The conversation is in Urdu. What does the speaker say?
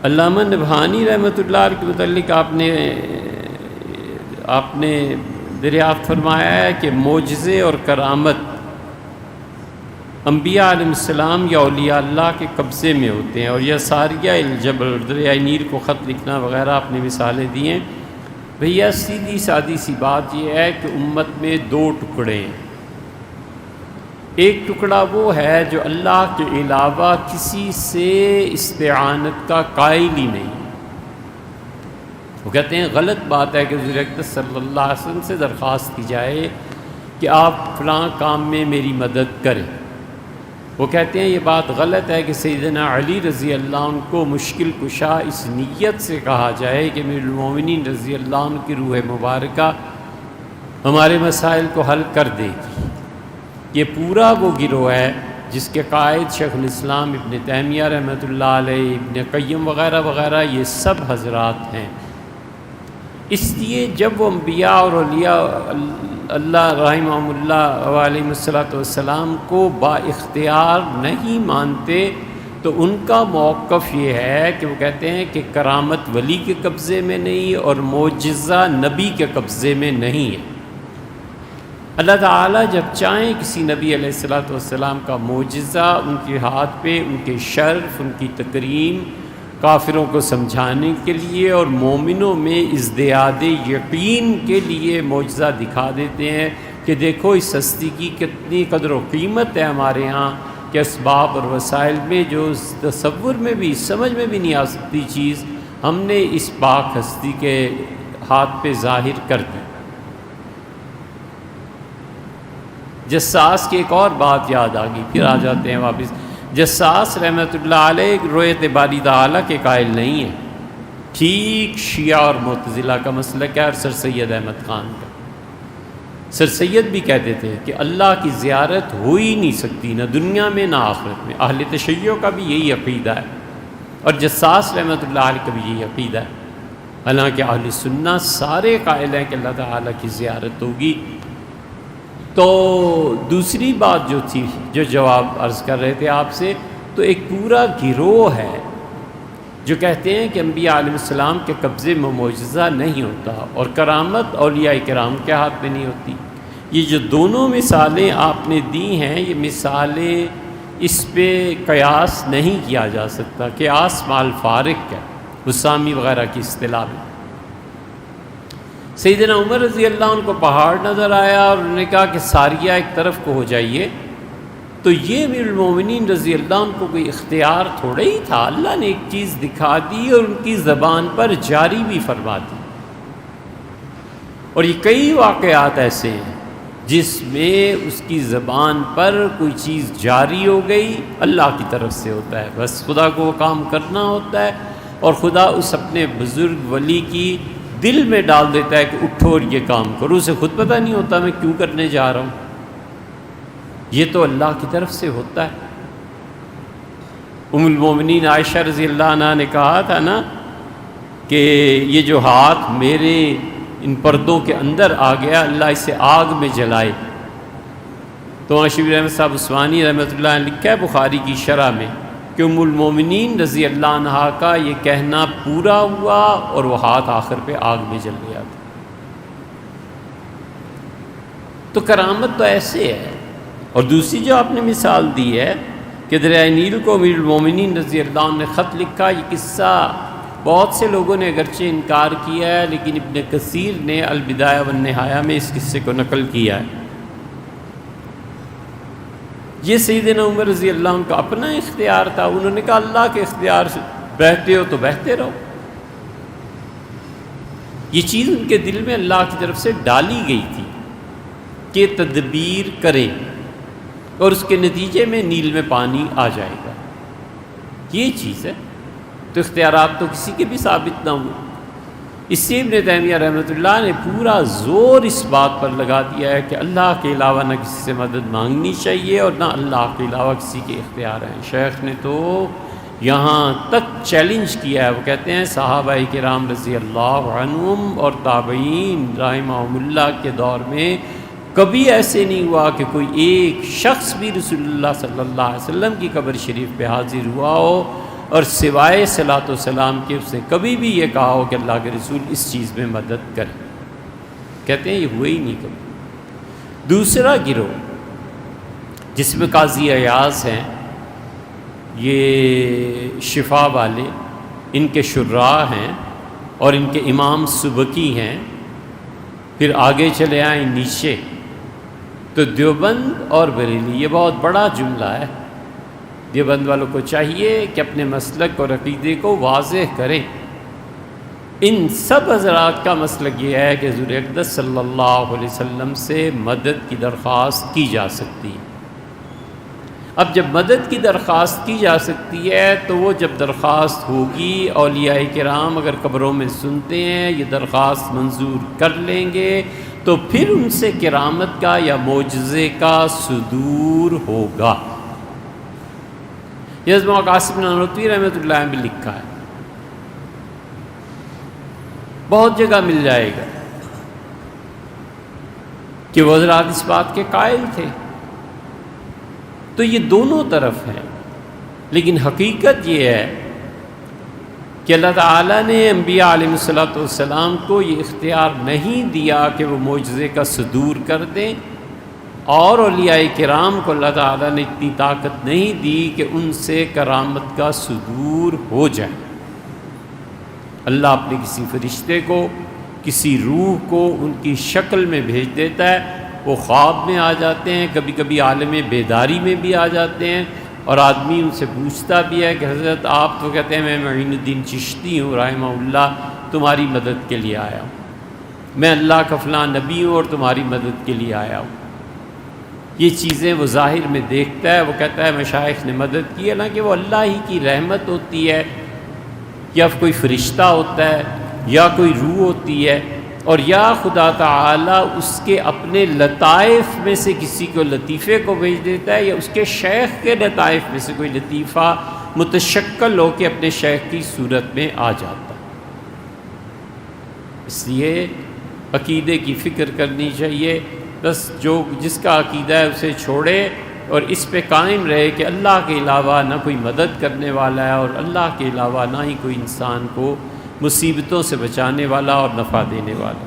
علامہ نبہانی رحمۃ اللہ علیہ کے متعلق آپ نے دریافت فرمایا ہے کہ معجزے اور کرامت انبیاء علیہ السلام یا اولیاء اللہ کے قبضے میں ہوتے ہیں، اور یہ ساریہ الجبل، دریائے نیل کو خط لکھنا وغیرہ آپ نے مثالیں دی ہیں۔ بھیا سیدھی سادی سی بات یہ ہے کہ امت میں دو ٹکڑے ہیں۔ ایک ٹکڑا وہ ہے جو اللہ کے علاوہ کسی سے استعانت کا قائل ہی نہیں۔ وہ کہتے ہیں غلط بات ہے کہ حضور اقدس صلی اللہ علیہ وسلم سے درخواست کی جائے کہ آپ فلاں کام میں میری مدد کریں۔ وہ کہتے ہیں یہ بات غلط ہے کہ سیدنا علی رضی اللہ عنہ کو مشکل کشا اس نیت سے کہا جائے کہ امیر المومنین رضی اللہ عنہ کی روح مبارکہ ہمارے مسائل کو حل کر دے گی۔ یہ پورا وہ گروہ ہے جس کے قائد شیخ الاسلام ابن تیمیہ رحمۃ اللہ علیہ، ابن قیم وغیرہ وغیرہ، یہ سب حضرات ہیں۔ اس لیے جب وہ انبیاء اور اولیاء اللہ رحمہم اللہ علیہ السلام کو با اختیار نہیں مانتے تو ان کا موقف یہ ہے کہ وہ کہتے ہیں کہ کرامت ولی کے قبضے میں نہیں اور معجزہ نبی کے قبضے میں نہیں ہے۔ اللہ تعالیٰ جب چاہیں کسی نبی علیہ السلام کا معجزہ ان کے ہاتھ پہ ان کے شرف، ان کی تکریم کافروں کو سمجھانے کے لیے اور مومنوں میں ازدیاد یقین کے لیے معجزہ دکھا دیتے ہیں کہ دیکھو اس ہستی کی کتنی قدر و قیمت ہے ہمارے ہاں، کہ اسباب اور وسائل میں جو تصور میں بھی سمجھ میں بھی نہیں آ سکتی چیز ہم نے اس پاک ہستی کے ہاتھ پہ ظاہر کر دی۔ جساس کی ایک اور بات یاد آ گئی، پھر آ جاتے ہیں واپس۔ جساس رحمۃ اللہ علیہ رؤیت باری تعالیٰ کے قائل نہیں ہیں، ٹھیک شیعہ اور معتزلہ کا مسلک ہے، اور سر سید احمد خان کا۔ سر سید بھی کہتے تھے کہ اللہ کی زیارت ہو ہی نہیں سکتی، نہ دنیا میں نہ آخرت میں۔ اہل تشیع کا بھی یہی عقیدہ ہے، اور جساس رحمۃ اللہ علیہ کا بھی یہی عقیدہ ہے۔ حالانکہ اہل سنت سارے قائل ہیں کہ اللہ تعالیٰ کی زیارت ہوگی۔ تو دوسری بات جو تھی، جو جواب عرض کر رہے تھے آپ سے، تو ایک پورا گروہ ہے جو کہتے ہیں کہ انبیاء علیہ السلام کے قبضے میں معجزہ نہیں ہوتا اور کرامت اولیاء کرام کے ہاتھ میں نہیں ہوتی۔ یہ جو دونوں مثالیں آپ نے دی ہیں، یہ مثالیں اس پہ قیاس نہیں کیا جا سکتا، قیاس مال فارق ہے حسامی وغیرہ کی اصطلاح میں۔ سیدنا عمر رضی اللہ عنہ کو پہاڑ نظر آیا اور انہوں نے کہا کہ ساریہ ایک طرف کو ہو جائیے، تو یہ امیر المومنین رضی اللہ عنہ کو کوئی اختیار تھوڑا ہی تھا، اللہ نے ایک چیز دکھا دی اور ان کی زبان پر جاری بھی فرما دی۔ اور یہ کئی واقعات ایسے ہیں جس میں اس کی زبان پر کوئی چیز جاری ہو گئی، اللہ کی طرف سے ہوتا ہے، بس خدا کو وہ کام کرنا ہوتا ہے، اور خدا اس اپنے بزرگ ولی کی دل میں ڈال دیتا ہے کہ اٹھو اور یہ کام کرو، اسے خود پتہ نہیں ہوتا میں کیوں کرنے جا رہا ہوں، یہ تو اللہ کی طرف سے ہوتا ہے۔ ام المومنین عائشہ رضی اللہ عنہا نے کہا تھا نا کہ یہ جو ہاتھ میرے ان پردوں کے اندر آ گیا، اللہ اسے آگ میں جلائے۔ تو وہاں شبیر احمد صاحب عثمانی رحمۃ اللہ نے لکھا ہے بخاری کی شرح میں کہ ام المومنین رضی اللہ عنہا کا یہ کہنا پورا ہوا اور وہ ہاتھ آخر پہ آگ میں جل گیا تھا۔ تو کرامت تو ایسے ہے۔ اور دوسری جو آپ نے مثال دی ہے کہ دریائے نیل کو امیر المومنین رضی اللہ عنہ نے خط لکھا، یہ قصہ بہت سے لوگوں نے اگرچہ انکار کیا ہے، لیکن ابن کثیر نے البدایہ والنہایہ میں اس قصے کو نقل کیا ہے۔ یہ سیدنا عمر رضی اللہ عنہ کا اپنا اختیار تھا، انہوں نے کہا اللہ کے اختیار سے بہتے ہو تو بہتے رہو۔ یہ چیز ان کے دل میں اللہ کی طرف سے ڈالی گئی تھی کہ تدبیر کریں اور اس کے نتیجے میں نیل میں پانی آ جائے گا، یہ چیز ہے۔ تو اختیارات تو کسی کے بھی ثابت نہ ہوئے۔ اس سے ابن تیمیہ رحمۃ اللہ نے پورا زور اس بات پر لگا دیا ہے کہ اللہ کے علاوہ نہ کسی سے مدد مانگنی چاہیے اور نہ اللہ کے علاوہ کسی کے اختیار ہیں۔ شیخ نے تو یہاں تک چیلنج کیا ہے، وہ کہتے ہیں صحابہ کرام رضی اللہ عنہم اور تابعین رحمہم اللہ کے دور میں کبھی ایسے نہیں ہوا کہ کوئی ایک شخص بھی رسول اللہ صلی اللہ علیہ وسلم کی قبر شریف پہ حاضر ہوا ہو اور سوائے صلاۃ و سلام کے اس نے کبھی بھی یہ کہا ہو کہ اللہ کے رسول اس چیز میں مدد کریں. کہتے ہیں یہ ہوئے ہی نہیں کبھی. دوسرا گروہ جس میں قاضی ایاز ہیں، یہ شفا والے، ان کے شراح ہیں اور ان کے امام سبکی ہیں. پھر آگے چلے آئیں نیچے تو دیوبند اور بریلی. یہ بہت بڑا جملہ ہے. دیوبند والوں کو چاہیے کہ اپنے مسلک اور عقیدے کو واضح کریں. ان سب حضرات کا مسلک یہ ہے کہ حضور اقدس صلی اللہ علیہ وسلم سے مدد کی درخواست کی جا سکتی ہے. اب جب مدد کی درخواست کی جا سکتی ہے تو وہ جب درخواست ہوگی، اولیاء کرام اگر قبروں میں سنتے ہیں یہ درخواست منظور کر لیں گے تو پھر ان سے کرامت کا یا معجزے کا صدور ہوگا. یہ حضرت قاسم نانوتوی رحمۃ اللہ علیہ بھی لکھا ہے، بہت جگہ مل جائے گا کہ وہ حضرات اس بات کے قائل تھے. تو یہ دونوں طرف ہے، لیکن حقیقت یہ ہے کہ اللہ تعالیٰ نے انبیاء علیہ الصلوۃ والسلام کو یہ اختیار نہیں دیا کہ وہ معجزے کا صدور کر دیں، اور اولیاء کرام کو اللہ تعالیٰ نے اتنی طاقت نہیں دی کہ ان سے کرامت کا صدور ہو جائے. اللہ اپنے کسی فرشتے کو، کسی روح کو ان کی شکل میں بھیج دیتا ہے، وہ خواب میں آ جاتے ہیں، کبھی کبھی عالم بیداری میں بھی آ جاتے ہیں، اور آدمی ان سے پوچھتا بھی ہے کہ حضرت آپ تو کہتے ہیں میں معین الدین چشتی ہوں رحمہ اللہ، تمہاری مدد کے لیے آیا ہوں، میں اللہ کا فلاں نبی ہوں اور تمہاری مدد کے لیے آیا ہوں. یہ چیزیں وہ ظاہر میں دیکھتا ہے، وہ کہتا ہے مشائخ نے مدد کی، حالانکہ وہ اللہ ہی کی رحمت ہوتی ہے، یا کوئی فرشتہ ہوتا ہے، یا کوئی روح ہوتی ہے، اور یا خدا تعالیٰ اس کے اپنے لطائف میں سے کسی کو لطیفے کو بھیج دیتا ہے، یا اس کے شیخ کے لطائف میں سے کوئی لطیفہ متشکل ہو کے اپنے شیخ کی صورت میں آ جاتا. اس لیے عقیدے کی فکر کرنی چاہیے. بس جس کا عقیدہ ہے اسے چھوڑے اور اس پہ قائم رہے کہ اللہ کے علاوہ نہ کوئی مدد کرنے والا ہے، اور اللہ کے علاوہ نہ ہی کوئی انسان کو مصیبتوں سے بچانے والا اور نفع دینے والا.